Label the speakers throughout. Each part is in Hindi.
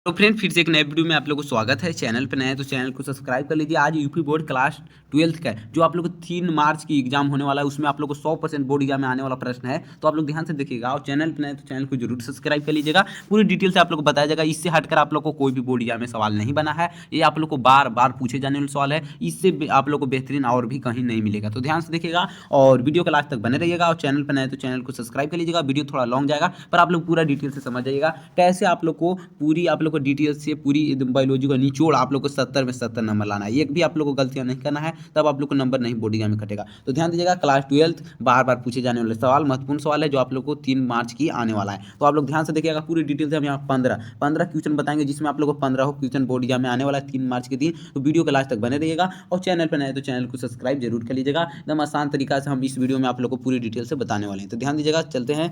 Speaker 1: तो फ्रेंड फिर से एक नए वीडियो में आप लोगों को स्वागत है। चैनल पे नए हैं तो चैनल को सब्सक्राइब कर लीजिए। आज यूपी बोर्ड क्लास 12th का है, जो आप लोग को 3 मार्च की एग्जाम होने वाला है। उसमें आप लोग को 100% बोर्ड एग्जाम में आने वाला प्रश्न है, तो आप लोग ध्यान से देखिएगा। और चैनल पे नए हैं तो चैनल को जरूर सब्सक्राइब कर लीजिएगा। पूरी डिटेल से आप लोग को बताया जाएगा। इससे हटकर आप लोग को कोई भी बोर्ड एग्जाम में सवाल नहीं बना है। ये आप लोग को बार बार पूछे जाने वाले सवाल है। इससे आप लोग को बेहतरीन और भी कहीं नहीं मिलेगा, तो ध्यान से देखिएगा और वीडियो के लास्ट तक बने रहिएगा। और चैनल पर नए हैं तो चैनल को सब्सक्राइब कर लीजिएगा। वीडियो थोड़ा लॉन्ग जाएगा, पर आप लोग पूरा डिटेल से समझ जाइएगा कैसे आप लोग को पूरी आप लोग को डिटेल से पूरी बायोलॉजी का निचोड़ आप लोग को 70 में 70 नंबर लाना है। एक भी आप लोग को गलतियां नहीं करना है, तब आप लोग को नंबर नहीं बोर्ड एग्जाम में कटेगा। तो ध्यान दीजिएगा, क्लास 12th बार बार पूछे जाने वाले सवाल, महत्वपूर्ण सवाल है जो आप लोग को 3 मार्च की आने वाला है। तो आप लोग ध्यान से देखिएगा पूरी डिटेल से। हम यहाँ 15 क्वेश्चन बताएंगे, जिसमें आप लोग को 15 क्वेश्चन बोर्ड एग्जाम में आने वाला है 3 मार्च के दिन। तो वीडियो के लास्ट तक बने रहिएगा। और चैनल पर नए तो चैनल को सब्सक्राइब जरूर कर लीजिएगा। एकदम आसान तरीका से हम इस वीडियो में आप लोग को पूरी डिटेल से बताने वाले हैं। तो ध्यान दीजिएगा, चलते हैं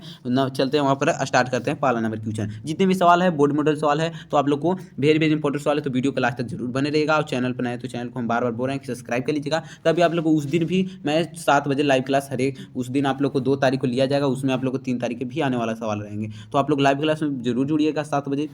Speaker 1: वहाँ पर स्टार्ट करते हैं। पहला नंबर क्वेश्चन, जितने भी सवाल है बोर्ड मॉडल सवाल है, तो आप लोग को वेरी वेरी इंपॉर्टेंट सवाल है, तो वीडियो के लास्ट तक जरूर बने रहेगा। और चैनल पर नए तो चैनल को हम बार बार बोल रहे हैं कि सब्सक्राइब कर लीजिएगा। तभी आप लोग को उस दिन भी मैं 7 बजे लाइव क्लास हर एक उस दिन आप लोग को 2 तारीख को लिया जाएगा। उसमें आप लोग को 3 तारीख के भी आने वाला सवाल रहेंगे। तो आप लोग लाइव क्लास में जरूर जुड़िएगा 7 बजे,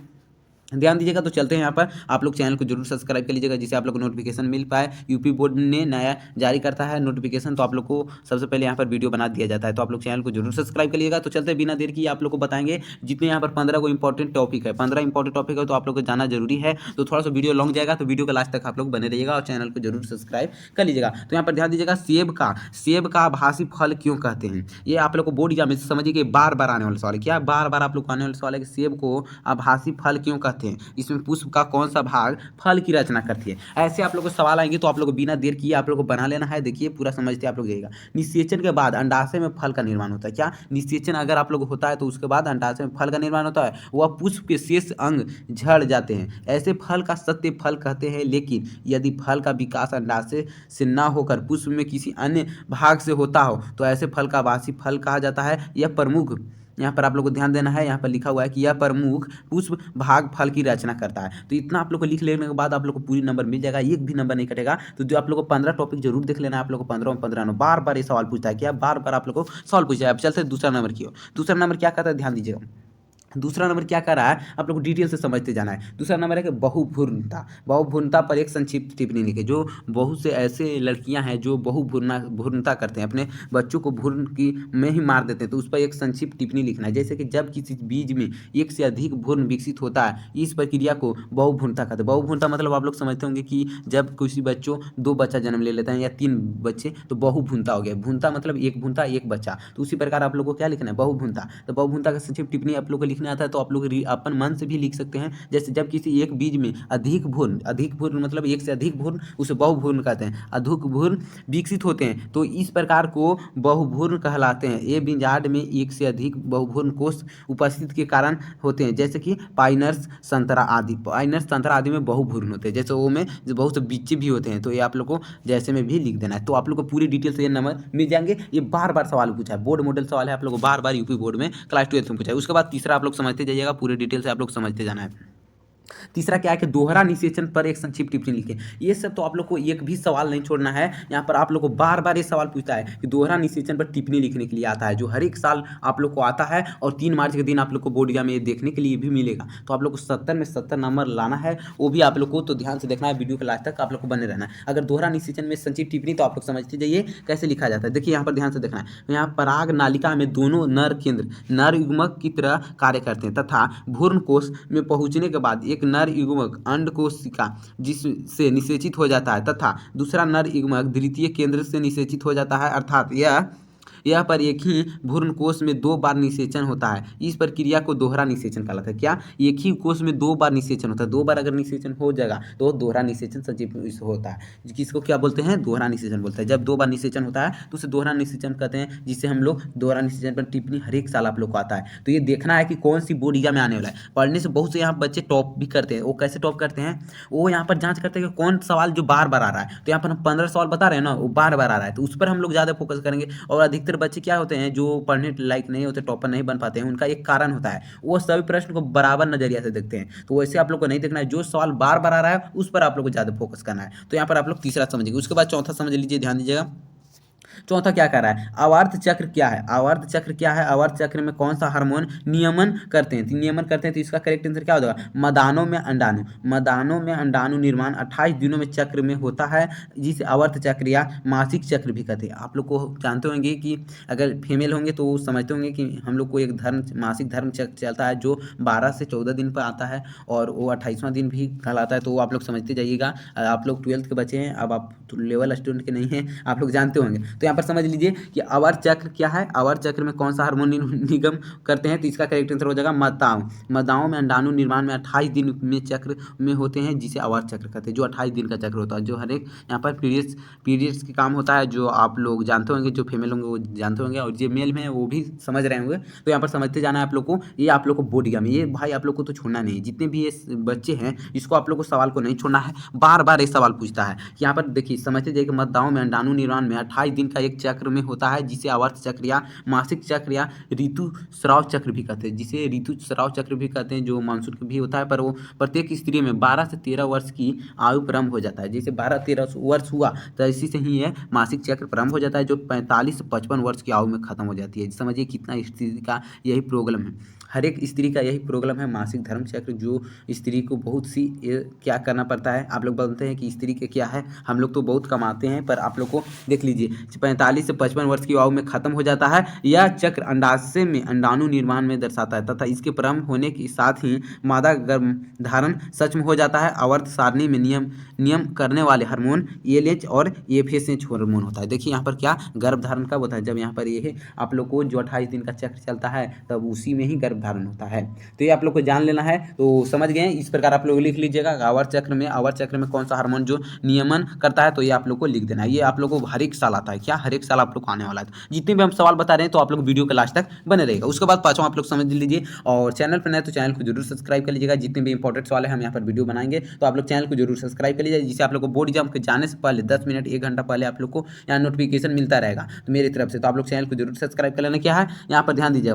Speaker 1: ध्यान दीजिएगा। तो चलते हैं यहाँ पर, आप लोग चैनल को जरूर सब्सक्राइब कर लीजिएगा, जिससे आप लोग को नोटिफिकेशन मिल पाए। यूपी बोर्ड ने नया जारी करता है नोटिफिकेशन, तो आप लोग को सबसे पहले यहाँ पर वीडियो बना दिया जाता है। तो आप लोग चैनल को जरूर सब्सक्राइब कर लीजिएगा। तो चलते हैं, बिना देर की आप लोग को बताएंगे जितने यहाँ पर 15 को इंपॉर्टेंट टॉपिक है। 15 इंपॉर्टेंट टॉपिक है, तो आप लोग को जाना जरूरी है। तो थोड़ा सा वीडियो लॉन्ग जाएगा, तो वीडियो के लास्ट तक आप लोग बने रहिएगा और चैनल को जरूर सब्सक्राइब कर लीजिएगा। तो यहाँ पर ध्यान दीजिएगा, सेब का आभासी फल क्यों कहते हैं। ये आप लोग को बोर्ड एग्जाम में समझिए कि बार बार आने वाला सवाल है। क्या बार बार आप लोग को आने वाला सवाल है कि सेब को आभासी फल क्यों कहते हैं, इसमें पुष्प का कौन सा भाग फल की रचना करती है। ऐसे आप लोग को सवाल आएंगे, तो आप लोग को बिना देर किए आप लोग को बना लेना है। देखिए पूरा समझते आप लोग जाइएगा। निषेचन के बाद अंडाशय में फल का निर्माण होता है। क्या निषेचन अगर आप लोग होता है, तो उसके बाद अंडाशय में फल का निर्माण होता है। वह पुष्प के शेष अंग झड़ जाते हैं। ऐसे फल का सत्य फल कहते हैं। लेकिन यदि फल का विकास अंडाशय से न होकर पुष्प में किसी अन्य भाग से होता हो, तो ऐसे फल का आभासी फल कहा जाता है। यह प्रमुख, यहाँ पर आप लोग को ध्यान देना है, यहाँ पर लिखा हुआ है कि यह प्रमुख पुष्प भाग फल की रचना करता है। तो इतना आप लोग को लिख लेने के बाद आप लोग को पूरी नंबर मिल जाएगा, एक भी नंबर नहीं कटेगा। तो जो आप लोग को 15 टॉपिक जरूर देख लेना है। आप लोग को 15 में 15 बार बार ये सवाल पूछता है। क्या बार बार आप लोग को सवाल पूछा है। अब चलते दूसरा नंबर की ओर। दूसरा नंबर क्या कहता है, ध्यान दीजिएगा। दूसरा नंबर क्या कर रहा है, आप लोग को डिटेल से समझते जाना है। दूसरा नंबर है कि बहुभ्रूणता पर एक संक्षिप्त टिप्पणी लिखे। जो बहुत से ऐसे लड़कियां हैं जो बहुभ्रूणता करते हैं, अपने बच्चों को भ्रूण की में ही मार देते हैं, तो उस पर एक संक्षिप्त टिप्पणी लिखना है। जैसे कि जब किसी बीज में एक से अधिक भ्रूण विकसित होता है, इस प्रक्रिया को बहुभ्रूणता कहते हैं। बहुभ्रूणता मतलब आप लोग समझते होंगे कि जब किसी बच्चों 2 बच्चा जन्म ले लेते हैं या 3 बच्चे, तो बहुभ्रूणता हो गया। भ्रूणता मतलब एक भ्रूणता एक बच्चा, तो उसी प्रकार आप लोग को क्या लिखना है, बहुभ्रूणता। तो बहुभ्रूणता का संक्षिप्त टिप्पणी आप लोग को लिखना आता है, तो आप लोग अपन मन से भी लिख सकते हैं। जैसे जब किसी एक बीज में अधिक भ्रूण मतलब एक से अधिक भ्रूण, उसे बहुभ्रूण कहते हैं। अधिक भ्रूण विकसित होते हैं, तो इस प्रकार को बहुभ्रूण कहलाते हैं। ये बीजांड में एक से अधिक बहुभ्रूण कोष उपस्थित के कारण होते हैं, जैसे कि पाइनस संतरा आदि में बहुभ्रूण होते हैं। जैसे वो में जो बहुत से बीचे भी होते हैं, तो ये आप लोग को जैसे में भी लिख देना है। तो आप लोग को पूरी डिटेल से ये नंबर मिल जाएंगे। ये बार बार सवाल पूछा है, बोर्ड मॉडल सवाल है, आप लोग को बार बार यूपी बोर्ड में क्लास 12 में पूछा है। उसके बाद तीसरा आप लोग समझते जाइएगा, पूरी डिटेल से आप लोग समझते जाना है। तीसरा क्या है कि दोहरा निषेचन पर एक संक्षिप्त टिप्पणी लिखें। ये सब तो आप लोग को एक भी सवाल नहीं छोड़ना है। यहाँ पर आप लोग को बार बार ये सवाल पूछता है कि दोहरा निषेचन पर टिप्पणी लिखने के लिए आता है, जो हर एक साल आप लोग को आता है। और 3 मार्च के दिन आप लोग को बोर्ड एग्जाम में देखने के लिए भी मिलेगा। तो आप लोग को 70 में 70 नंबर लाना है, वो भी आप लोग को। तो ध्यान से देखना है, वीडियो के लास्ट तक आप लोग को बने रहना है। अगर दोहरा निषेचन में संक्षिप्त टिप्पणी, तो आप लोग समझते जाइए कैसे लिखा जाता है। देखिए यहाँ पर ध्यान से देखना है। यहाँ पराग नालिका में दोनों नर केंद्र नर युग्मक की तरह कार्य करते हैं, तथा भ्रूण कोष में पहुंचने के बाद एक नर युग्मक अंड कोशिका जिससे निषेचित हो जाता है, तथा दूसरा नर युग्मक द्वितीय केंद्र से निषेचित हो जाता है। अर्थात यह पर एक ही भ्रूण कोष में 2 बार निषेचन होता है। इस प्रक्रिया को दोहरा निषेचन कहलाता है। क्या एक ही कोष में 2 बार निषेचन होता है। 2 बार अगर निषेचन हो जाएगा, तो दोहरा निषेचन संक्षिप्त होता है। किसको क्या बोलते हैं, दोहरा निषेचन बोलते हैं। जब 2 बार निषेचन होता है, तो उसे दोहरा निषेचन कहते हैं, जिससे हम लोग दोहरा निषेचन पर टिप्पणी हर एक साल आप लोग को आता है। तो ये देखना है कि कौन सी बोर्ड एग्जाम में आने वाला है। पढ़ने से बहुत से यहाँ बच्चे टॉप भी करते हैं। वो कैसे टॉप करते हैं, वो यहाँ पर जांच करते हैं कि कौन सवाल जो बार बार आ रहा है। तो यहाँ पर हम 15 सवाल बता रहे हैं ना, वो बार बार आ रहा है, तो उस पर हम लोग ज़्यादा फोकस करेंगे। और अधिकतर बच्चे क्या होते हैं जो पढ़ने लायक नहीं होते, टॉपर नहीं बन पाते हैं, उनका एक कारण होता है, वो सभी प्रश्न को बराबर नजरिया से देखते हैं। तो वैसे आप लोग को नहीं देखना है, जो सवाल बार बार आ रहा है उस पर आप लोग को ज़्यादा फोकस करना है। तो यहाँ पर आप लोग तीसरा समझिए। उसके बाद चौथा समझ लीजिए, ध्यान दीजिएगा। चौथा क्या कर रहा है, आवर्त चक्र क्या है, आवर्त चक्र क्या है, आवर्त चक्र में कौन सा हार्मोन नियमन करते हैं, तो नियमन करते हैं, तो इसका करेक्ट आंसर क्या होगा, मदानों में अंडाणु, मदानों में अंडाणु निर्माण 28 दिनों में चक्र में होता है, जिसे आवर्त चक्र या मासिक चक्र भी कहते हैं। आप लोग को जानते होंगे कि अगर फीमेल होंगे तो वो समझते होंगे कि हम लोग को एक धर्म मासिक धर्म चक्र चलता है जो 12 से 14 दिन पर आता है और वो 28वां दिन भी कहलाता है, तो वो आप लोग समझते जाइएगा। आप लोग 12th के बच्चे हैं, अब आप लेवल स्टूडेंट के नहीं हैं, आप लोग जानते होंगे। तो यहाँ पर समझ लीजिए कि आवर्त चक्र क्या है, आवर्त चक्र में कौन सा हार्मोन निगम करते हैं, तो इसका करेक्ट आंसर हो जाएगा मदाओं, मदाओं में अंडाणु निर्माण में 28 दिन में चक्र में होते हैं, जिसे आवर्त चक्र कहते हैं, जो 28 दिन का चक्र होता है, जो हर एक यहाँ पर पीरियड्स के काम होता है, जो आप लोग जानते होंगे, जो फीमेल होंगे वो जानते होंगे और जो मेल में है वो भी समझ रहे होंगे। तो यहाँ पर समझते जाना है आप लोग को, ये आप लोग को बोर्ड एग्जाम, ये भाई आप लोग को तो छोड़ना नहीं, जितने भी ये बच्चे हैं इसको आप लोग को सवाल को नहीं छोड़ना है, बार बार ये सवाल पूछता है। यहाँ पर देखिए समझते जाइए कि मदाओं में अंडाणु निर्माण में 28 दिन का एक चक्र में होता है, जिसे आवर्त चक्र या मासिक चक्र या ऋतुस्राव चक्र भी कहते हैं, जिसे ऋतुस्राव चक्र भी कहते हैं, जो मानसून भी होता है, पर वो प्रत्येक स्त्री में 12 से 13 वर्ष की आयु प्रारंभ हो जाता है। जैसे 12-13 वर्ष हुआ तो इसी से ही है मासिक चक्र प्रारंभ हो जाता है, जो 45 से 55 वर्ष की आयु में खत्म हो जाती है। समझिए कितना स्त्री का यही प्रॉब्लम है, हर एक स्त्री का यही प्रॉब्लम है, मासिक धर्म चक्र, जो स्त्री को बहुत सी क्या करना पड़ता है। आप लोग बोलते हैं कि स्त्री के क्या है, हम लोग तो बहुत कमाते हैं, पर आप लोग को देख लीजिए 45 से 55 वर्ष की आयु में खत्म हो जाता है। यह चक्र अंडाशय में अंडाणु निर्माण में दर्शाता है तथा इसके प्रारंभ होने के साथ ही मादा गर्भधारण सक्षम हो जाता है। आवर्त सारणी में नियम करने वाले हार्मोन एलएच और एफएसएच हार्मोन होता है। देखिए यहाँ पर क्या गर्भधारण कब होता है, जब यहाँ पर ये आप लोग को जो 28 दिन का चक्र चलता है तब उसी में ही गर्भधारण होता है। तो ये आप लोग को जान लेना है, तो समझ गए। इस प्रकार आप लोग लिख लीजिएगा आवर्त चक्र में कौन सा हार्मोन जो नियमन करता है, तो ये आप लोग को लिख देना है। ये आप लोग को हर एक साल आता है, क्या हर एक साल आप लोग को आने वाला है। जितने भी हम सवाल बता रहे हैं तो आप लोग वीडियो के लास्ट तक बने रहेगा। उसके बाद पांचवा आप लोग समझ लीजिए, और चैनल पर नए तो चैनल को जरूर सब्सक्राइब कर लीजिएगा। जितने भी इंपॉर्टेंट सवाल है हम यहाँ पर वीडियो बनाएंगे, तो आप लोग चैनल को जरूर सब्सक्राइब कर लीजिए, जिससे आप लोग को बोर्ड एग्जाम के जाने से पहले 10 मिनट 1 घंटा पहले आप लोग को यहाँ नोटिफिकेशन मिलता रहेगा तो मेरी तरफ से। तो आप लोग चैनल को जरूर सब्सक्राइब कर लेना। क्या है यहाँ पर ध्यान दीजिए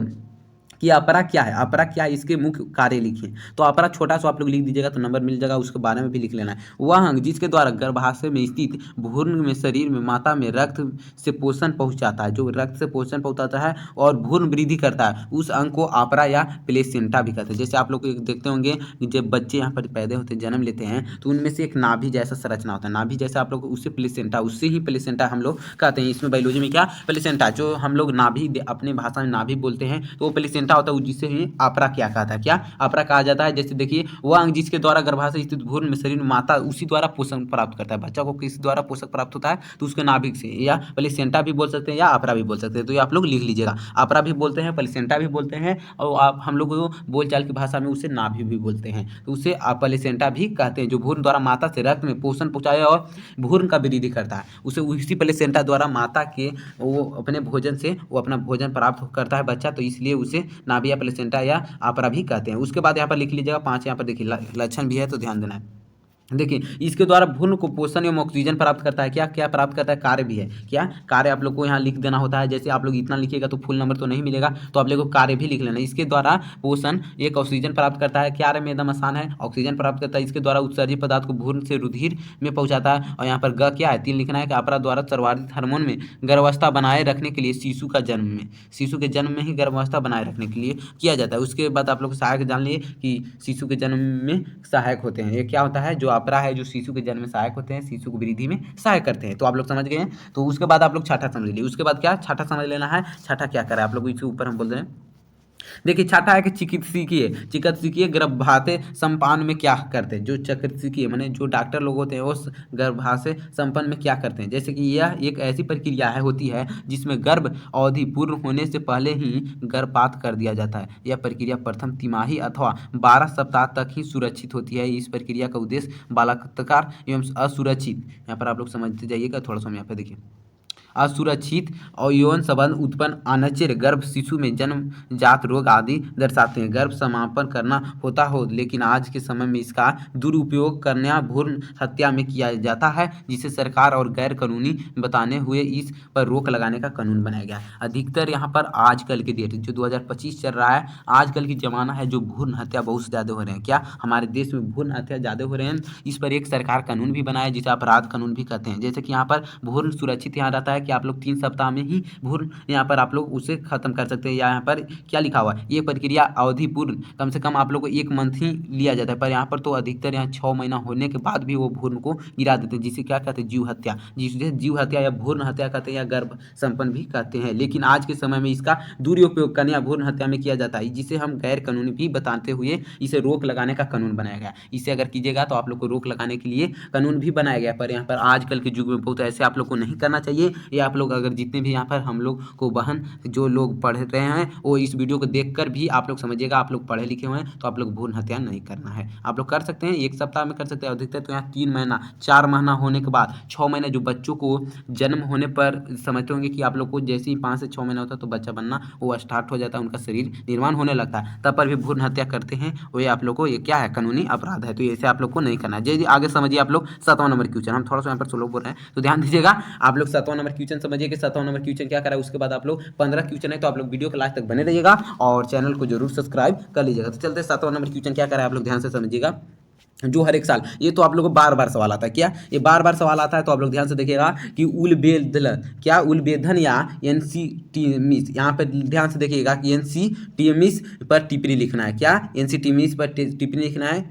Speaker 1: कि अपरा क्या है, अपरा क्या है, इसके मुख्य कार्य लिखिए। तो अपरा छोटा सा आप लोग लिख दीजिएगा तो नंबर मिल जाएगा, उसके बारे में भी लिख लेना है। वह अंग जिसके द्वारा गर्भाशय में स्थित भ्रूण में शरीर में माता में रक्त से पोषण पहुंचाता है, जो रक्त से पोषण पहुंचाता है और भ्रूण वृद्धि करता है, उस अंग को अपरा या प्लेसेंटा भी कहते हैं। जैसे आप लोग देखते होंगे जब बच्चे यहाँ पर पैदा होते हैं, जन्म लेते हैं, तो उनमें से एक नाभि जैसा संरचना होता है, नाभि जैसा आप लोग उससे प्लेसेंटा, उससे ही प्लेसेंटा हम लोग कहते हैं। इसमें बायोलॉजी में क्या प्लेसेंटा, जो हम लोग नाभि अपने भाषा में नाभि बोलते हैं, तो वो प्लेसेंटा होता है, जिसे ही अपरा क्या कहता है, क्या अपरा कहा जाता है। जैसे देखिए वह अंग जिसके द्वारा गर्भाशय स्थित भ्रूण में शरीर में माता उसी द्वारा पोषण प्राप्त करता है, बच्चा को किस द्वारा पोषक प्राप्त होता है, तो उसके नाभिक से, या प्लेसेंटा भी बोल सकते हैं या अपरा भी बोल सकते हैं। तो ये आप लोग लिख लीजिएगा, अपरा भी बोलते हैं, प्लेसेंटा भी बोलते हैं, और आप हम लोग बोलचाल की भाषा में उसे नाभि भी बोलते हैं, तो उसे प्लेसेंटा भी कहते हैं, जो भ्रूण द्वारा माता से रक्त में पोषण पहुंचाया और भ्रूण का वृद्धि करता है, उसे उसी प्लेसेंटा द्वारा माता के वो अपने भोजन से वो अपना भोजन प्राप्त करता है बच्चा, तो इसलिए उसे नाभि या प्लेसेंटा या अपरा भी कहते हैं। उसके बाद यहाँ पर लिख लीजिएगा 5, यहाँ पर देखिए लक्षण भी है तो ध्यान देना है। देखिए इसके द्वारा भ्रूण को पोषण एवं ऑक्सीजन प्राप्त करता है, क्या क्या प्राप्त करता है, कार्य भी है, क्या कार्य आप लोग को यहाँ लिख देना होता है। जैसे आप लोग इतना लिखिएगा तो फुल नंबर तो नहीं मिलेगा, तो आप लोग को कार्य भी लिख लेना। इसके द्वारा पोषण एक ऑक्सीजन प्राप्त करता है, कार्य में एकदम आसान है, ऑक्सीजन प्राप्त करता है। इसके द्वारा उत्सर्जित पदार्थ को भ्रूण से रुधिर में पहुंचाता है। और यहाँ पर ग क्या है 3 लिखना है कि अपरा द्वारा सर्वाधिक हार्मोन में गर्भावस्था बनाए रखने के लिए शिशु के जन्म में ही गर्भावस्था बनाए रखने के लिए किया जाता है। उसके बाद आप लोग सहायक जान लिए कि शिशु के जन्म में सहायक होते हैं, ये क्या होता है, जो अपरा है जो शिशु के जन्म में सहायक होते हैं, शिशु को वृद्धि में सहायक करते हैं। तो आप लोग समझ गए हैं। तो उसके बाद आप लोग छठा समझ लीजिए। उसके बाद क्या छठा समझ लेना है, छठा क्या करे आप लोग इसके ऊपर हम बोल रहे हैं। देखिए छठा है कि चिकित्सकीय गर्भाशय संपादन में क्या करते हैं, जो चिकित्सकीय माने जो डॉक्टर लोग होते हैं वो गर्भाशय संपन्न में क्या करते हैं। जैसे कि यह एक ऐसी प्रक्रिया होती है जिसमें गर्भ अवधि पूर्ण होने से पहले ही गर्भपात कर दिया जाता है। यह प्रक्रिया प्रथम तिमाही अथवा 12 सप्ताह तक ही सुरक्षित होती है। इस प्रक्रिया का उद्देश्य बलात्कार एवं असुरक्षित, यहाँ पर आप लोग समझते जाइएगा थोड़ा सा, यहाँ पे देखिए असुरक्षित और यौन संबंध उत्पन्न अनचेर गर्भ शिशु में जन्मजात रोग आदि दर्शाते हैं। गर्भ समापन करना होता हो, लेकिन आज के समय में इसका दुरुपयोग करना भ्रूण हत्या में किया जाता है, जिसे सरकार और गैर कानूनी बताने हुए इस पर रोक लगाने का कानून बनाया गया। अधिकतर यहाँ पर आजकल के डेट जो 2025 चल रहा है, आजकल की जमाना है जो भ्रूण हत्या बहुत ज़्यादा हो रहे हैं, क्या हमारे देश में भ्रूण हत्या ज़्यादा हो रहे हैं। इस पर एक सरकार कानून भी बनाया जिसे अपराध कानून भी कहते हैं। जैसे कि यहाँ पर भ्रूण सुरक्षित यहाँ रहता है है कि आप लोग 3 सप्ताह में ही भ्रूण यहाँ पर आप लोग उसे खत्म कर सकते हैं। या यहाँ पर क्या लिखा हुआ है, ये प्रक्रिया अवधि पूर्ण कम से कम आप लोग को 1 मंथ ही लिया जाता है, पर यहाँ पर तो अधिकतर यहाँ 6 महीना होने के बाद भी वो भ्रूण को गिरा देते हैं, जिसे क्या कहते हैं, जीव हत्या, जिसे जीव हत्या या भ्रूण हत्या कहते हैं या गर्भ संपन्न भी कहते हैं। लेकिन आज के समय में इसका दुरुपयोग करने या भ्रूण हत्या में किया जाता है, जिसे हम गैर कानूनी भी बताते हुए इसे रोक लगाने का कानून बनाया गया। इसे अगर कीजिएगा तो आप लोग को रोक लगाने के लिए कानून भी बनाया गया, पर यहाँ पर आजकल के युग में बहुत ऐसे आप लोग को नहीं करना चाहिए। या आप लोग अगर जितने भी यहाँ पर हम लोग को बहन जो लोग पढ़ रहे हैं वो इस वीडियो को देखकर भी आप लोग समझिएगा, आप लोग पढ़े लिखे हुए हैं तो आप लोग भ्रूण हत्या नहीं करना है। आप लोग कर सकते हैं, 1 सप्ताह में कर सकते हैं, अधिकतर तो यहाँ 3 महीना 4 महीना होने के बाद 6 महीने जो बच्चों को जन्म होने पर समझते होंगे कि आप लोग को जैसे ही 5 से 6 महीना होता है तो बच्चा बनना वो स्टार्ट हो जाता है, उनका शरीर निर्माण होने लगता है, तब पर भी भ्रूण हत्या करते हैं वो आप लोग को ये क्या है, कानूनी अपराध है। तो ऐसे आप लोग को नहीं करना है। जैसे आगे समझिए आप लोग 7वां नंबर क्वेश्चन, हम थोड़ा सा यहाँ पर स्लो बोल रहे हैं तो ध्यान दीजिएगा। आप लोग 7वां नंबर क्वेश्चन समझिए कि 7वां नंबर क्वेश्चन क्या करा है। उसके बाद आप लोग 15 क्वेश्चन है, तो आप लोग वीडियो को लास्ट तक बने रहिएगा और चैनल को जरूर सब्सक्राइब कर लीजिएगा। तो चलते 7वां नंबर क्वेश्चन क्या करा है, आप लोग ध्यान से समझिएगा। जो हर एक साल ये तो आप लोगों को बार बार सवाल आता है, क्या ये बार बार सवाल आता है, तो आप लोग ध्यान से देखिएगा कि उलबेधन क्या उलबेधन या एनसीटीमिस, यहाँ पे ध्यान से देखिएगा कि एनसीटीमिस पर टिप्पणी लिखना है। क्या एनसीटीमिस पर टिप्पणी लिखना है,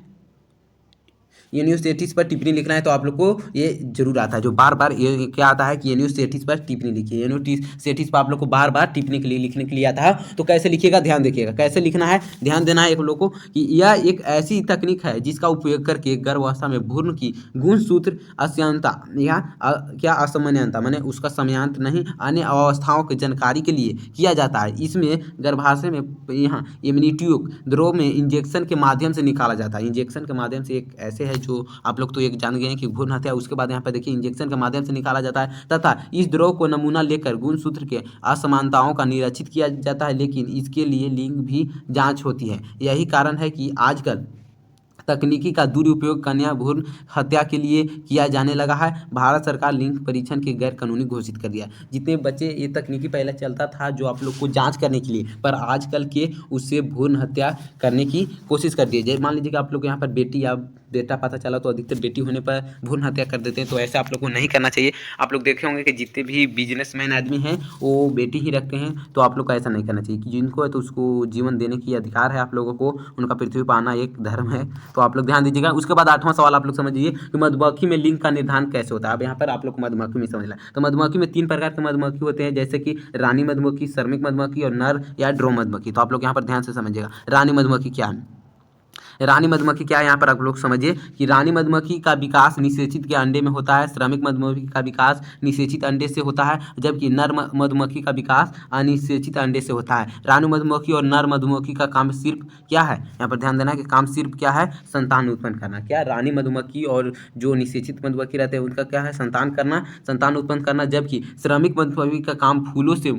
Speaker 1: यूनिवर्सिटीज पर टिप्पणी लिखना है, तो आप लोग को ये जरूर आता है। जो बार बार ये क्या आता है कि यूनिवर्सिटीज पर टिप्पणी लिखिए, यूनिवर्सिटीज पर आप लोग को बार बार टिप्पणी के लिए लिखने के लिए आता है। तो कैसे लिखिएगा, ध्यान देखिएगा कैसे लिखना है, ध्यान देना है एक लोग को कि यह एक ऐसी तकनीक है जिसका उपयोग करके गर्भावस्था में भ्रूण की गुणसूत्र असमानता या क्या असामान्यता माने उसका समयांत नहीं अन्य अवस्थाओं की जानकारी के लिए किया जाता है। इसमें गर्भाशय में यहाँ इम्यूनिट्यूब द्रव में इंजेक्शन के माध्यम से निकाला जाता है। इंजेक्शन के माध्यम से एक ऐसे है जो आप लोग तो एक जान गए हैं कि भ्रूण हत्या, उसके बाद यहाँ पर देखिए इंजेक्शन के माध्यम से निकाला जाता है तथा इस द्रव को नमूना लेकर गुणसूत्र के असमानताओं का निरीक्षित किया जाता है, लेकिन इसके लिए लिंग भी जांच होती है। यही कारण है कि आजकल तकनीकी का दुरुपयोग कन्या भ्रूण हत्या के लिए किया जाने लगा है। भारत सरकार लिंग परीक्षण के गैर कानूनी घोषित कर दिया। जितने बच्चे ये तकनीकी पहले चलता था जो आप लोग को जांच करने के लिए, पर आजकल के उससे भ्रूण हत्या करने की कोशिश कर दी है। जैसे मान लीजिए कि आप लोग यहाँ पर बेटी या बेटा पता चला तो अधिकतर बेटी होने पर भ्रूण हत्या कर देते हैं, तो ऐसे आप लोग को नहीं करना चाहिए। आप लोग देखे होंगे कि जितने भी बिजनेसमैन आदमी हैं वो बेटी ही रखते हैं, तो आप लोग को ऐसा नहीं करना चाहिए कि जिनको है तो उसको जीवन देने की अधिकार है आप लोगों को, उनका पृथ्वी पर आना एक धर्म है, तो आप लोग ध्यान दीजिएगा। उसके बाद 8वां सवाल आप लोग समझिए कि मधुमक्खी में लिंग का निर्धारण कैसे होता है। अब यहाँ पर आप लोग को मधुमक्खी में समझना है, तो मधुमक्खी में 3 प्रकार के मधुमक्खी होते हैं, जैसे कि रानी मधुमक्खी, श्रमिक मधुमक्खी और नर या ड्रोन मधुमक्खी। तो आप लोग यहाँ पर ध्यान से समझिएगा रानी मधुमक्खी क्या है। रानी मधुमक्खी क्या है, यहाँ पर आप लोग समझिए कि रानी मधुमक्खी का विकास निषेचित के अंडे में होता है, श्रमिक मधुमक्खी का विकास निषेचित अंडे से होता है, जबकि नर मधुमक्खी का विकास अनिषेचित अंडे से होता है। रानी मधुमक्खी और नर मधुमक्खी का काम सिर्फ क्या है, यहाँ पर ध्यान देना है कि काम सिर्फ क्या है, संतान उत्पन्न करना। क्या रानी मधुमक्खी और जो निषेचित मधुमक्खी रहते हैं उनका क्या है, संतान करना, संतान उत्पन्न करना, जबकि श्रमिक मधुमक्खी का काम फूलों से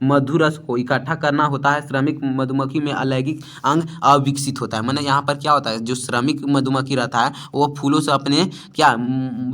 Speaker 1: मधुरस को इकट्ठा करना होता है। श्रमिक मधुमक्खी में अलैंगिक अंग अविकसित होता है, माने यहाँ पर क्या होता है, जो श्रमिक मधुमक्खी रहता है वो फूलों से अपने क्या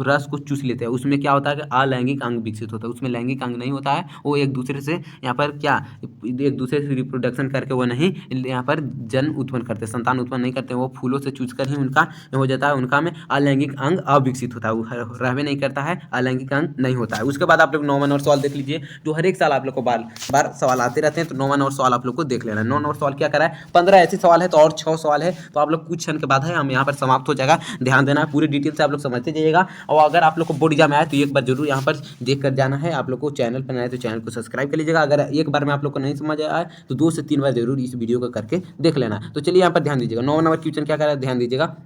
Speaker 1: रस को चूस लेते हैं, उसमें क्या होता है कि अलैंगिक अंग विकसित होता है, उसमें लैंगिक अंग नहीं होता है। वो एक दूसरे से यहाँ पर क्या एक दूसरे से रिप्रोडक्शन करके वो नहीं यहाँ पर जन्म उत्पन्न करते, संतान उत्पन्न नहीं करते, वो फूलों से चूस कर ही उनका हो जाता है, उनका में अलैंगिक अंग अविकसित होता है, वो रहवे नहीं करता है, अलैंगिक अंग नहीं होता है। उसके बाद आप लोग 9वां नंबर सवाल देख लीजिए, जो हर एक साल आप लोग को बार बार सवाल आते रहते हैं, तो 9वां नंबर सवाल आप लोग को देख लेना है। 9 नंबर सवाल क्या करा है, 15 ऐसे सवाल है तो और 6 सवाल है, तो आप लोग कुछ क्षण के बाद है हम यहाँ पर समाप्त हो जाएगा। ध्यान देना है, पूरी डिटेल से आप लोग समझते जाइएगा। और अगर आप लोग को बोर्ड एग्जाम आए तो एक बार जरूर यहाँ पर देख कर जाना है। आप लोग को चैनल पर आए तो चैनल को सब्सक्राइब कर लीजिएगा। अगर एक बार में आप लोग को नहीं समझ आए तो 2 से 3 बार जरूर इस वीडियो को करके देख लेना। तो चलिए यहाँ पर ध्यान दीजिएगा। 9 नंबर क्वेश्चन क्या कर रहा है, ध्यान दीजिएगा।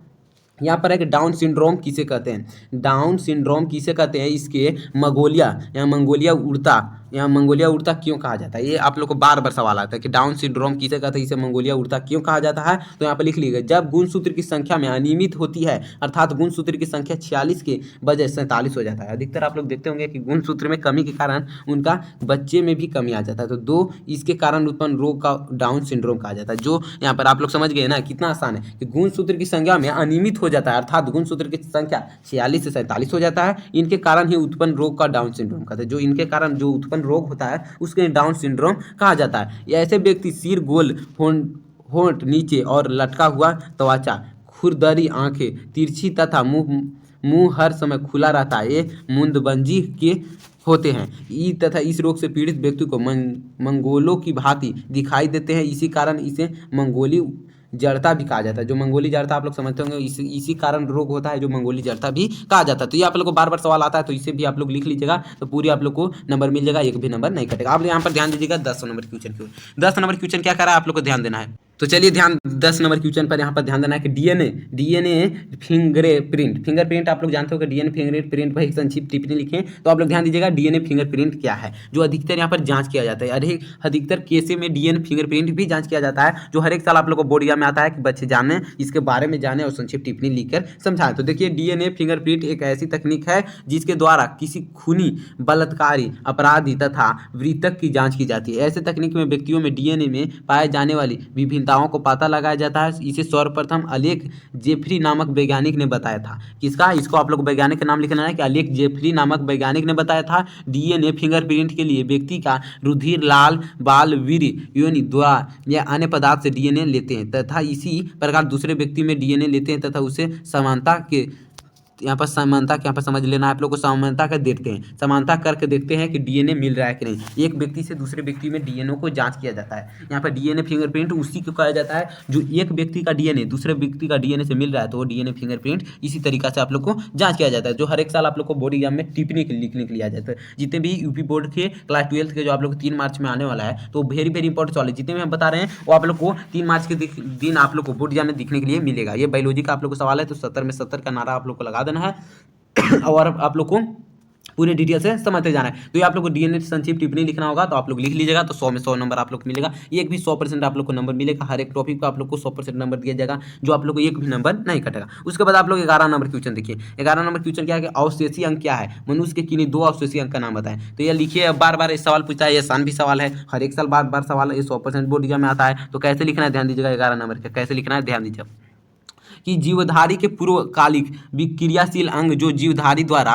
Speaker 1: यहाँ पर है कि डाउन सिंड्रोम किसे कहते हैं, डाउन सिंड्रोम किसे कहते हैं, इसके मंगोलिया उड़ता क्यों कहा जाता है। ये आप लोग को बार बार सवाल आता है कि डाउन सिंड्रोम किसे कहते हैं, इसे मंगोलिया उड़ता क्यों कहा जाता है। तो यहाँ पर लिख लीजिएगा, जब गुणसूत्र की संख्या में अनियमित होती है, अर्थात गुणसूत्र की संख्या 46 के बजाय 47 हो जाता है। अधिकतर आप लोग देखते होंगे कि गुणसूत्र में कमी के कारण उनका बच्चे में भी कमी आ जाता है, तो 2 इसके कारण उत्पन्न रोग का डाउन सिंड्रोम कहा जाता है। जो यहाँ पर आप लोग समझ गए ना, कितना आसान है कि गुणसूत्र की संख्या में अनियमित हो जाता है, अर्थात गुणसूत्र की संख्या 46 से 47 हो जाता है, इनके कारण ही उत्पन्न रोग का डाउन सिंड्रोम कहते हैं। जो इनके कारण जो उत्पन्न रोग होता है उसके डाउन सिंड्रोम कहा जाता है। ये ऐसे व्यक्ति सिर गोल, होंठ नीचे और लटका हुआ त्वचा, खुरदरी आंखें, तिरछी तथा मुंह मुंह हर समय खुला रहता है, ये मुंदबंजी के होते हैं। ई तथा इस रोग से पीड़ित व्यक्ति को मंगोलों की भांति दिखाई देते हैं, इसी कारण इसे मंगोली जड़ता भी कहा जाता है। जो मंगोली जड़ता आप लोग समझते होंगे, इसी कारण रोग होता है जो मंगोली जड़ता भी कहा जाता है। तो ये आप लोग को बार बार सवाल आता है, तो इसे भी आप लोग लिख लीजिएगा, तो पूरी आप लोग को नंबर मिल जाएगा, एक भी नंबर नहीं कटेगा। आप यहाँ पर ध्यान दीजिएगा 10 नंबर क्वेश्चन की ओर। 10 नंबर क्वेश्चन क्या कर रहा है, आप लोग को ध्यान देना है। तो चलिए ध्यान 10 नंबर क्वेश्चन पर यहाँ पर ध्यान देना है कि डीएनए फिंगरप्रिंट आप लोग जानते हो कि डीएनए फिंगरप्रिंट पर एक संक्षिप्त टिप्पणी लिखें। तो आप लोग ध्यान दीजिएगा डीएनए फिंगरप्रिंट क्या है, जो अधिकतर यहाँ पर जांच किया जाता है। अधिकतर केसेस में डीएनए फिंगरप्रिंट भी जांच किया जाता है, जो हर एक साल आप लोग को बोर्ड एग्जाम में आता है कि बच्चे जाने इसके बारे में जाने और संक्षिप्त टिप्पणी लिखकर समझाएं। तो देखिए डीएनए फिंगरप्रिंट एक ऐसी तकनीक है जिसके द्वारा किसी खूनी, बलात्कारी, अपराधी तथा मृतक की जांच की जाती है। ऐसे तकनीक में व्यक्तियों में डीएनए में पाए जाने वाली विभिन्नताओं को पता लगाया जाता है। इसे सर्वप्रथम अलेक जेफरी नामक वैज्ञानिक ने बताया था। किसका, इसको आप लोग वैज्ञानिक का नाम लिखना है कि अलेक जेफरी नामक वैज्ञानिक ने बताया था। डीएनए फिंगरप्रिंट के लिए व्यक्ति का रुधिर, लाल बाल, वीर्य, योनि, द्वार या अन्य पदार्थ से डीएनए लेते हैं तथा इसी प्रकार दूसरे व्यक्ति में डीएनए लेते हैं तथा उसे समानता के यहाँ पर समानता के यहाँ पर समझ लेना है आप लोग को, समानता कर देखते हैं, समानता करके देखते हैं कि डीएनए मिल रहा है कि नहीं। एक व्यक्ति से दूसरे व्यक्ति में डीएनए को जांच किया जाता है। यहाँ पर डीएनए फिंगरप्रिंट उसी को कहा जाता है जो एक व्यक्ति का डीएनए दूसरे व्यक्ति का डीएनए से मिल रहा है, तो वो डीएनए फिंगरप्रिंट इसी तरीका से आप लोग को जांच किया जाता है, जो हर एक साल आप लोग को बोर्ड एग्जाम में टिप्पणी लिखने के लिए आ जाता है। जितने भी यूपी बोर्ड के क्लास 12 के जो आप लोग 3 मार्च में आने वाला है, तो वेरी इंपॉर्टेंट सवाल है। जितने भी हम बता रहे हैं वो आप लोग को 3 मार्च के दिन आप लोग को बोर्ड एग्जाम में दिखने के लिए मिलेगा। ये बायोलॉजी का आप लोग को सवाल है, तो 70 में 70 का नारा आप लोग को लगा देना है और आप लोग को पूरी डिटेल से समझते जाना है। तो ये आप लोग को डीएनए संक्षिप्त टिप्पणी लिखना होगा, तो आप लोग लिख लीजिएगा, तो 100 में 100 नंबर आप लोग को मिलेगा। एक भी 100% आप लोग को नंबर मिलेगा, हर एक टॉपिक को आप लोग को 100% नंबर दिया जाएगा, जो आप लोग को एक भी नंबर नहीं कटेगा। उसके बाद आप लोग 11 नंबर क्वेश्चन देखिए। 11 नंबर क्वेश्चन क्या है कि अवशेषी अंक क्या है, मनुष्य के किन्हीं 2 अवशेषी अंक का नाम बताएं। तो ये लिखिए, बार बार इस सवाल पूछा है, ये आसान भी सवाल है, हर एक साल बार बार सवाल है, 100% बोर्ड एग्जाम में आता है। तो कैसे लिखना है ध्यान दीजिएगा, 11 नंबर का कैसे लिखना है ध्यान दीजिए कि जीवधारी के पूर्वकालिक क्रियाशील अंग जो जीवधारी द्वारा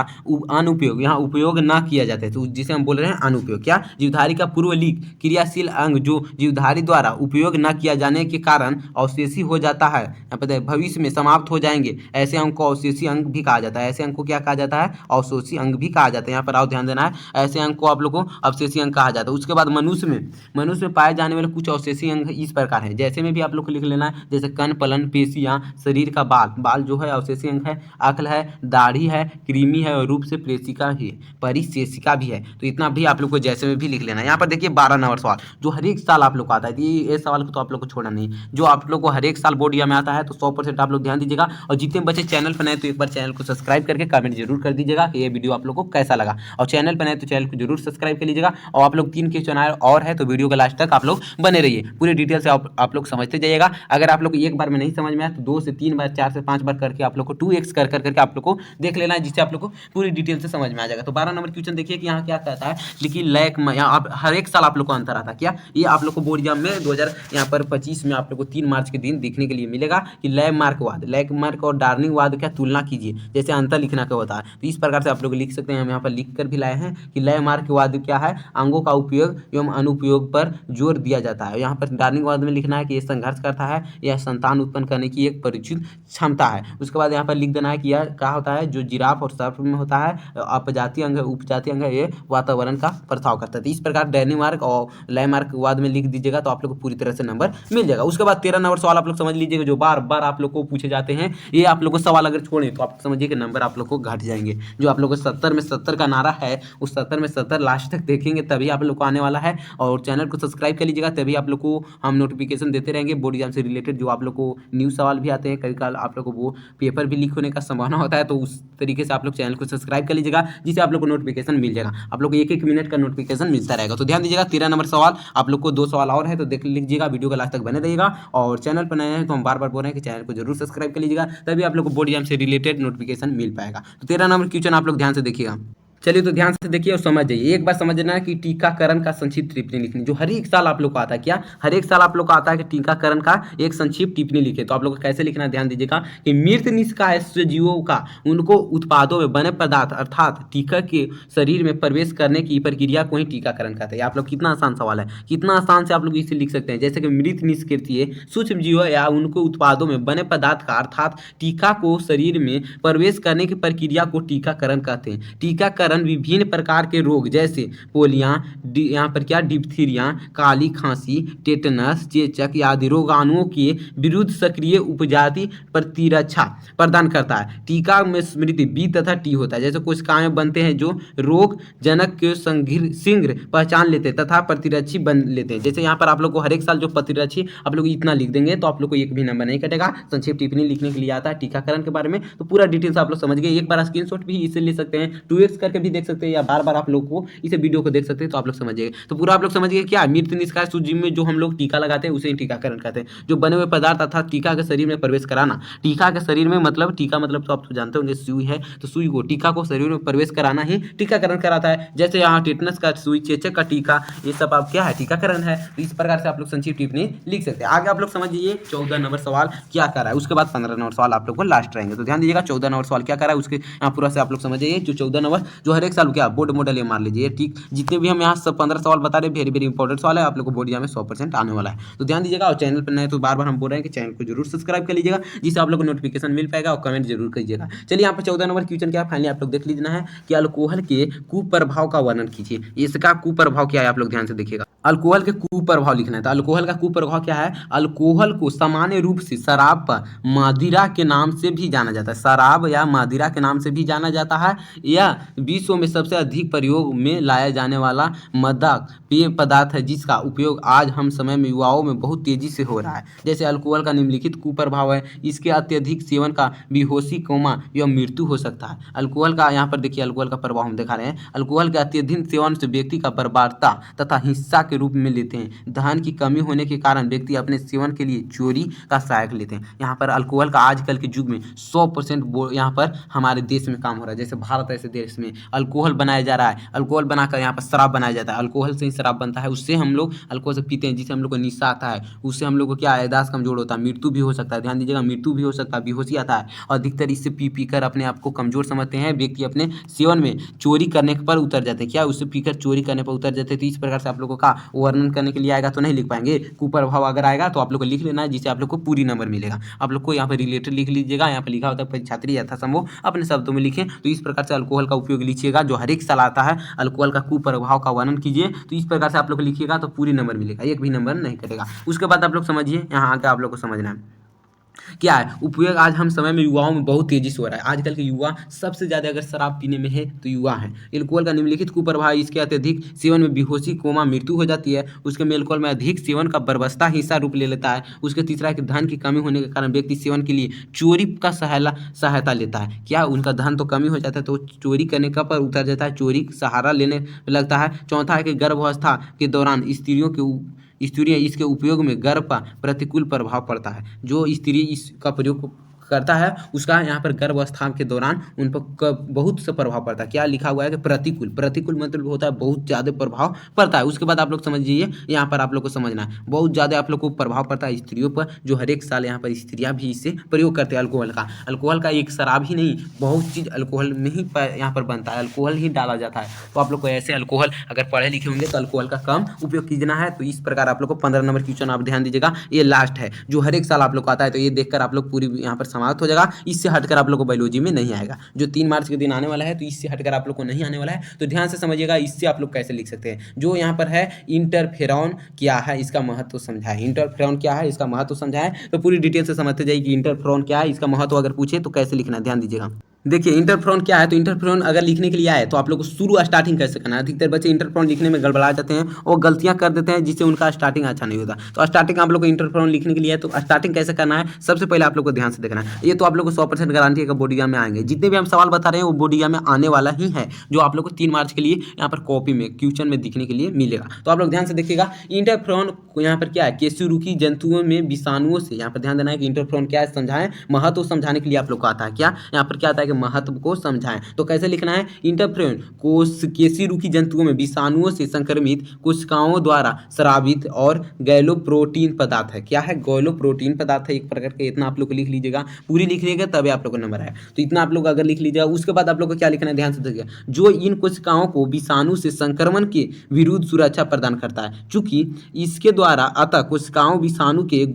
Speaker 1: अनुपयोग, यहाँ उपयोग ना किया जाता है, तो जिसे हम बोल रहे हैं अनुपयोग। क्या, जीवधारी का पूर्वलिक क्रियाशील अंग जो जीवधारी द्वारा उपयोग न किया जाने के कारण अवशेषी हो जाता है, यहाँ पर भविष्य में समाप्त हो जाएंगे, ऐसे अंग को अवशेषी अंग भी कहा जाता है। ऐसे अंग को क्या कहा जाता है, अवशेषी अंग भी कहा जाता है। यहाँ पर आओ ध्यान देना है, ऐसे अंग को आप लोग को अवशेषी अंग कहा जाता है। उसके बाद मनुष्य में पाए जाने वाले कुछ अवशेषी अंग इस प्रकार हैं, जैसे में भी आप लोग को लिख लेना है, जैसे कण, पलन, पेशियां, शरीर का बाल जो है अवशेषी अंग है, अक्ल है, दाढ़ी है, कृमि है और रूप से प्रेषिका ही है, परिशेषिका भी है। तो इतना भी आप लोग को जैसे में भी लिख लेना है। यहाँ पर देखिए 12 नंबर सवाल जो हर एक साल आप लोग को आता है, ये सवाल को तो आप लोग को छोड़ना नहीं, जो आप लोग को हर एक साल बोर्ड एग्जाम में आता है, तो 100% आप लोग ध्यान दीजिएगा। और जितने बच्चे चैनल पर नए तो एक बार चैनल को सब्सक्राइब करके कमेंट जरूर कर दीजिएगा कि ये वीडियो आप लोग को कैसा लगा, और चैनल पर नए तो चैनल को जरूर सब्सक्राइब कर लीजिएगा। और आप लोग 3 क्वेश्चन और है, तो वीडियो के लास्ट तक आप लोग बने रहिए, पूरी डिटेल से आप लोग समझते जाइएगा। अगर आप लोग को एक बार में नहीं समझ में आया तो 2 से 3 बार, 4 से 5 बार करके आप लोग को 2x कर करके आप लोग को देख लेना है, जिससे आप लोग को पूरी डिटेल से समझ में आ जाएगा। तो 12 नंबर क्वेश्चन देखिए कि यहाँ क्या कहता है, लेकिन लैक आप हर एक साल आप लोग को अंतर आता है। क्या, ये आप लोग को बोर्ड एग्जाम में 2025 में आप लोग को 3 मार्च के दिन देखने के लिए मिलेगा कि लैंडमार्क और डार्विनवाद क्या तुलना कीजिए, जैसे अंतर लिखना क्या होता है। तो इस प्रकार से आप लोग लिख सकते हैं, हम यहाँ पर लिख कर भी लाए हैं कि लैंडमार्कवाद क्या है, अंगों का उपयोग एवं अनुपयोग पर जोर दिया जाता है। यहाँ पर डार्विनवाद में लिखना है कि यह संघर्ष करता है, यह संतान उत्पन्न करने की एक परिचित क्षमता है। उसके बाद यहाँ पर लिख देना है कि यह क्या होता है, जो जिराफ और सर्प में होता है, अपजातीय अंग है, उपजातीय अंग है, ये वातावरण का प्रभाव करता है। तो इस प्रकार डार्विनवाद और लैंडमार्कवाद में लिख दीजिएगा, तो आप लोग को पूरी तरह से नंबर मिल जाएगा। उसके बाद 13 नंबर सवाल आप लोग समझ लीजिएगा, जो बार बार आप लोग को पूछे जाते हैं। ये आप लोग को सवाल अगर छोड़े तो आप समझिए कि नंबर आप लोग को घट जाएंगे। जो आप लोग को 70 में 70 का नारा है, उस 70 में 70 लास्ट तक देखेंगे तभी आप लोग को आने वाला है। और चैनल को सब्सक्राइब कर लीजिएगा, तभी आप लोग को हम नोटिफिकेशन देते रहेंगे बोर्ड एग्जाम से रिलेटेड। जो आप लोग को न्यू सवाल भी आते हैं, कई काल आप लोग को वो पेपर भी लीक होने का संभावना होता है, तो उस तरीके से आप लोग चैनल को सब्सक्राइब कर लीजिएगा, जिससे आप लोग को नोटिफिकेशन मिल जाएगा। आप लोग को 1-1 मिनट का नोटिफिकेशन मिलता रहेगा। तो ध्यान दीजिएगा 13 नंबर सवाल आप लोग को 2 सवाल और है, तो देख लीजिएगा, वीडियो का लास्ट तक बने रहिएगा। और चैनल पर नए हैं तो हम बार बार बोल रहे हैं कि चैनल को जरूर सब्सक्राइब कर लीजिएगा, तभी आप लोग को बोर्ड एग्जाम से रिलेटेड नोटिफिकेशन मिल पाएगा। तो 13 नंबर क्वेश्चन आप लोग ध्यान से देखिएगा। चलिए तो ध्यान से देखिए और समझ जाइए। एक बार समझना है कि टीकाकरण का संक्षिप्त टिप्पणी लिखनी, जो हर एक साल आप लोग को आता है। क्या हर एक साल आप लोग को आता है कि टीकाकरण का एक संक्षिप्त टिप्पणी लिखे। तो आप लोग को कैसे लिखना है, ध्यान दीजिएगा कि मृत निष्क्रिय सजीवों का उनको उत्पादों में बने पदार्थ अर्थात टीका के शरीर में प्रवेश करने की प्रक्रिया को ही टीकाकरण कहते हैं। आप लोग कितना आसान सवाल है, कितना आसान से आप लोग इसे लिख सकते हैं। जैसे कि मृत निष्क्रिय सूक्ष्म जीवों या उनको उत्पादों में बने पदार्थ का अर्थात टीका को शरीर में प्रवेश करने की प्रक्रिया को टीकाकरण कहते हैं। टीकाकरण विभिन्न प्रकार के रोग जैसे पोलिया, यहाँ पर क्या डिप्थीरिया, काली खांसी, टेटनस, चेचक आदि रोगाणुओं के विरुद्ध सक्रिय उपजाति प्रतिरक्षा प्रदान करता है। टीका में स्मृति बी तथा टी होता है। जैसे कोशिकाएं बनते हैं जो रोग जनक के शीघ्र पहचान लेते हैं तथा प्रतिरक्षी बन लेते हैं। जैसे यहाँ पर आप लोग को हर एक साल जो प्रतिरक्षी आप लोग इतना लिख देंगे तो आप लोग को एक भी नंबर नहीं कटेगा। संक्षिप्त टिप्पणी लिखने के लिए आता है टीकाकरण के बारे में, तो पूरा डिटेल्स आप लोग समझ गए। एक बार स्क्रीनशॉट भी इसे ले सकते हैं, 2x करके भी देख सकते हैं, या बार बार आप लोग को इसे वीडियो को देख सकते हैं, तो आप लोग समझ जाएंगे। तो पूरा आप लोग समझ गए क्या मृत निष्क्रिय सूक्ष्म में जो हम लोग टीका लगाते हैं उसे टीकाकरण कहते हैं। जो बने हुए पदार्थ अर्थात टीका के शरीर में प्रवेश कराना। टीका के शरीर में मतलब टीका मतलब तो आप तो जानते होंगे सुई है, तो सुई को टीका को शरीर में प्रवेश कराना ही टीकाकरण कराता है। जैसे यहाँ टेटनस का सुई, चेचक का टीका, ये सब आप क्या है टीकाकरण है। तो इस प्रकार से आप लोग संक्षिप्त टिप्पणी लिख सकते हैं। आगे आप लोग समझिए 14 नंबर सवाल क्या कर रहा है, उसके बाद 15 नंबर सवाल आप लोग को लास्ट रहेंगे। तो ध्यान दीजिएगा 14 नंबर सवाल क्या कर रहा है उसके यहाँ पूरा से आप लोग समझिए। जो 14 नंबर जो हर एक साल क्या बोर्ड मॉडल ये मान लीजिए, ठीक जितने भी हम यहाँ सब 15 सवाल बता रहे हैं वेरी वेरी इंपॉर्टेंट सवाल है, आप लोग को बोर्ड में 100% आने वाला है। तो ध्यान दीजिएगा। और चैनल पर नए तो बार बार हम बोल रहे हैं कि चैनल को जरूर सब्सक्राइब कर लीजिएगा, जिससे आप लोग को नोटिफिकेशन मिल पाएगा, और कमेंट जरूर कीजिएगा। चलिए यहाँ पर 14 नंबर क्वेश्चन क्या है फाइनली आप लोग देख लीजिए है कि अल्कोहल के कुप्रभाव का वर्णन कीजिए। इसका कुप्रभाव क्या है आप लोग ध्यान से देखिएगा। अल्कोहल के कुप्रभाव लिखना है। तो अल्कोहल का कुप्रभाव क्या है, अल्कोहल को सामान्य रूप से शराब पर मदिरा के नाम से भी जाना जाता है। शराब या मदिरा के नाम से भी जाना जाता है, या विश्व में सबसे अधिक प्रयोग में लाया जाने वाला मदक पेय पदार्थ है, जिसका उपयोग आज हम समय में युवाओं में बहुत तेजी से हो रहा है। जैसे अल्कोहल का निम्नलिखित कुप्रभाव है, इसके अत्यधिक सेवन का बेहोशी, कोमा या मृत्यु हो सकता है। अल्कोहल का यहाँ पर देखिए अल्कोहल का प्रभाव हम दिखा रहे हैं। अल्कोहल के अत्यधिक सेवन से व्यक्ति का बर्बरता तथा हिंसा के रूप में लेते हैं। धन की कमी होने के कारण व्यक्ति अपने सेवन के लिए चोरी का सहायक लेते हैं। यहाँ पर अल्कोहल का आजकल के युग में 100% यहाँ पर हमारे देश में काम हो रहा है। जैसे भारत ऐसे देश में अल्कोहल बनाया जा रहा है, अल्कोहल बनाकर यहाँ पर शराब बनाया जाता है। अल्कोहल से ही शराब बनता है, उससे हम लोग अल्कोहल से पीते हैं, जिससे हम लोग को निशा आता है, उससे हम लोग को क्या याददाश्त कमजोर होता है, मृत्यु भी हो सकता है। ध्यान दीजिएगा मृत्यु भी हो सकता है, बेहोशी आता है। और अधिकतर इससे पी कर अपने आप को कमजोर समझते हैं। व्यक्ति अपने सेवन में चोरी करने पर उतर जाते हैं। क्या उससे पीकर चोरी करने पर उतर जाते हैं। तो इस प्रकार से आप लोगों का वर्णन करने के लिए आएगा तो नहीं लिख पाएंगे। कुप्रभाव अगर आएगा तो आप लोग को लिख लेना है, जिससे आप लोग को पूरी नंबर मिलेगा। आप लोग को यहाँ पर रिलेटेड लिख लीजिएगा। यहाँ पर लिखा होता है छात्री यथासंभव अपने शब्दों में लिखें। तो इस प्रकार से अल्कोहल का उपयोग लिखिएगा, जो हर एक साल आता है। अल्कोहल का कुप्रभाव का वर्णन कीजिए। तो इस प्रकार से आप लोग लिखिएगा तो पूरी नंबर मिलेगा, एक भी नंबर नहीं कटेगा। उसके बाद आप लोग समझिए, यहाँ आके आप लोग को समझना है क्या है उपयोग आज हम समय में युवाओं में बहुत तेजी से हो रहा है। आजकल के युवा सबसे ज्यादा अगर शराब पीने में है तो युवा है। अल्कोहल का निम्नलिखित कुप्रभाव, इसके अत्यधिक सेवन में बेहोशी, कोमा, मृत्यु हो जाती है। उसके में अल्कोहल में अधिक सेवन का बर्बरता हिस्सा रूप ले लेता है। उसके तीसरा है कि धन की कमी होने के कारण व्यक्ति सेवन के लिए चोरी का सहायता लेता है। क्या उनका धन तो कमी हो जाता है तो चोरी करने का पर उतर जाता है, चोरी सहारा लेने लगता है। चौथा है कि गर्भावस्था के दौरान स्त्रियां इसके उपयोग में गर्भ का प्रतिकूल प्रभाव पड़ता है। जो स्त्री इसका प्रयोग करता है उसका यहाँ पर गर्भावस्था के दौरान उन पर बहुत सा प्रभाव पड़ता है। क्या लिखा हुआ है कि प्रतिकूल, प्रतिकूल मतलब होता है बहुत ज़्यादा प्रभाव पड़ता है। उसके बाद आप लोग समझिए, यहाँ पर आप लोग को समझना है बहुत ज़्यादा आप लोग को प्रभाव पड़ता है स्त्रियों पर, जो हर एक साल यहाँ पर स्त्रियाँ भी इससे प्रयोग करते हैं अल्कोहल का एक शराब ही नहीं, बहुत चीज़ अल्कोहल में ही यहाँ पर बनता है, अल्कोहल ही डाला जाता है। तो आप लोग को ऐसे अल्कोहल अगर पढ़े लिखे होंगे तो अल्कोहल का कम उपयोग कीजना है। तो इस प्रकार आप लोग को 15 नंबर क्वेश्चन आप ध्यान दीजिएगा, ये लास्ट है जो हर एक साल आप लोग को आता है। तो ये देखकर आप लोग पूरी यहाँ पर समाप्त हो जाएगा। इससे हटकर आप लोग को बायोलॉजी में नहीं आएगा, जो 3 मार्च के दिन आने वाला है। तो इससे हटकर आप लोग को नहीं आने वाला है। तो ध्यान से समझिएगा इससे आप लोग कैसे लिख सकते हैं। जो यहाँ पर है इंटरफेरॉन क्या है, इसका महत्व समझाए। इंटरफेरॉन क्या है, इसका महत्व समझाए। तो पूरी डिटेल से समझते जाइए कि इंटरफेरॉन क्या है, इसका महत्व अगर पूछे तो कैसे लिखना है, ध्यान दीजिएगा। देखिए इंटरफेरॉन क्या है, तो इंटरफेरॉन अगर लिखने के लिए आए तो आप लोग को शुरू स्टार्टिंग कैसे करना है। अधिकतर बच्चे इंटरफेरॉन लिखने में गड़बड़ा जाते हैं और गलतियां कर देते हैं, जिससे उनका स्टार्टिंग अच्छा नहीं होता। तो स्टार्टिंग आप लोग को इंटरफेरॉन लिखने के लिए है तो स्टार्टिंग कैसे करना है, सबसे पहले आप लोग को ध्यान से देखना है। ये तो आप लोग को 100% गारंटी है कि बोर्ड एग्जाम में आएंगे। जितने भी हम सवाल बता रहे हैं वो बोर्ड एग्जाम में आने वाला ही है, जो आप लोग को 3 मार्च के लिए यहाँ पर कॉपी में क्वेश्चन में दिखने के लिए मिलेगा। तो आप लोग ध्यान से देखिएगा इंटरफेरॉन यहाँ पर क्या है, केशुरुकी जंतुओं में विषाणुओं से, यहाँ पर ध्यान देना है कि इंटरफेरॉन क्या है समझाएं, महत्व समझाने के लिए आप लोग को आता है। क्या यहाँ पर क्या आता है कि महत्व को समझाएं। तो कैसे लिखना है, इंटरफ्रेन कोशिकीय रूखी जंतुओं में विषाणुओं से संक्रमित कोशिकाओं द्वारा स्रावित और गैलोप्रोटीन पदार्थ है। क्या है, गैलोप्रोटीन पदार्थ है एक प्रकार का। इतना आप लोग को लिख लीजिएगा, पूरी लिख लीजिएगा तभी आप लोग को नंबर आएगा। तो इतना आप लोग अगर लिख लीजिएगा, उसके बाद आप लोग को क्या लिखना है, ध्यान से देखिएगा, जो इन कोशिकाओं को विषाणु से संक्रमण के विरुद्ध सुरक्षा प्रदान करता है। चूंकि इसके द्वारा अतः कोशिकाओं विषाणु के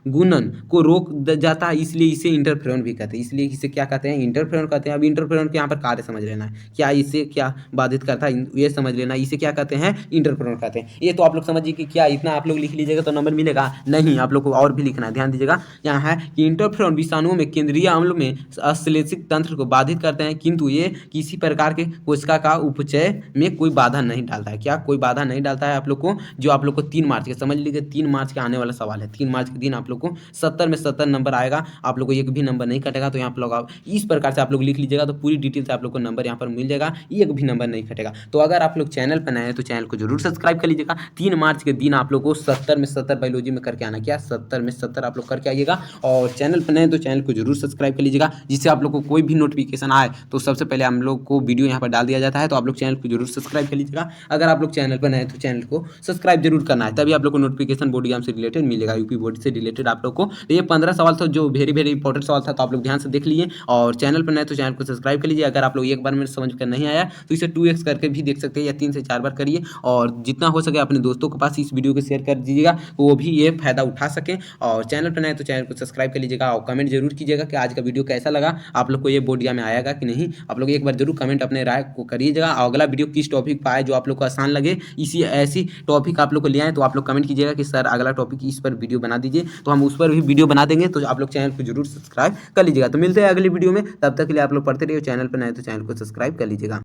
Speaker 1: गुणन को रोक जाता है, इसलिए इसे इंटरफेरॉन भी कहते हैं। इसलिए इसे क्या कहते हैं, इंटरफेरॉन कहते हैं। अब इंटरफेरॉन के यहाँ पर कार्य समझ लेना है, क्या इसे क्या बाधित करता है ये समझ लेना, इसे क्या कहते हैं, इंटरफेरॉन कहते हैं। ये तो आप लोग समझिए कि क्या इतना आप लोग लिख लीजिएगा तो नंबर मिलेगा, नहीं, आप लोग को और भी लिखना है। ध्यान दीजिएगा, यहाँ है कि इंटरफेरॉन विषाणुओं में केंद्रीय अम्ल में संश्लेषित तंत्र को बाधित करते हैं, किंतु ये किसी प्रकार के कोशिका का उपचय में कोई बाधा नहीं डालता है। क्या, कोई बाधा नहीं डालता है आप लोग को। जो आप लोग को 3 मार्च के समझ लीजिए, 3 मार्च के आने वाला सवाल है। 3 मार्च के दिन आप लोग को 70 में 70 नंबर आएगा, आप लोग को एक भी नंबर नहीं कटेगा। तो यहाँ पर लोग इस प्रकार से आप लोग लिख लीजिएगा तो पूरी डिटेल से आप लोग को नंबर यहाँ पर मिल जाएगा, एक भी नंबर नहीं कटेगा। तो अगर आप लोग चैनल पर नए हैं तो चैनल को जरूर सब्सक्राइब कर लीजिएगा। 3 मार्च के दिन आप लोग को 70 में 70 बायोलॉजी में करके आना। क्या, 70 में 70 आप लोग करके आइएगा। और चैनल पर नए तो चैनल को जरूर सब्सक्राइब कर लीजिएगा, जिससे आप लोग को कोई भी नोटिफिकेशन आए तो सबसे पहले हम लोग को वीडियो यहाँ पर डाल दिया जाता है। तो आप लोग चैनल को जरूर सब्सक्राइब कर लीजिएगा। अगर आप लोग चैनल पर नए तो चैनल को सब्सक्राइब जरूर करना है, तभी आप लोग को नोटिफिकेशन बोर्ड एग्जाम से रिलेटेड मिलेगा, यूपी बोर्ड से रिलेटेड आप लोग को। तो ये 15 सवाल था जो वेरी वेरी इंपॉर्टेंट सवाल था, तो आप लोग ध्यान से देख लीजिए। और चैनल पर नए तो चैनल को सब्सक्राइब कर लीजिए। अगर आप लोग एक बार में समझ कर नहीं आया तो इसे 2x करके भी देख सकते हैं, या 3 से 4 बार करिए। और जितना हो सके अपने दोस्तों के पास इस वीडियो को शेयर कर दीजिएगा, तो वो भी ये फायदा उठा सकें। और चैनल पर नए तो चैनल को सब्सक्राइब कर लीजिएगा, और कमेंट जरूर कीजिएगा कि आज का वीडियो कैसा लगा, आप लोग को ये बोर्ड एग्जाम में आएगा कि नहीं। आप लोग एक बार जरूर कमेंट अपने राय को करिएगा। और अगला वीडियो किस टॉपिक पर आए जो आप लोग को आसान लगे, इसी ऐसी टॉपिक आप लोग को ले आए, तो आप लोग कमेंट कीजिएगा कि सर अगला टॉपिक इस पर वीडियो बना दीजिए, तो हम उस पर भी वीडियो बना देंगे। तो आप लोग चैनल को जरूर सब्सक्राइब कर लीजिएगा। तो मिलते हैं अगली वीडियो में, तब तक के लिए आप लोग पढ़ते रहिए। चैनल पर नए तो चैनल को सब्सक्राइब कर लीजिएगा।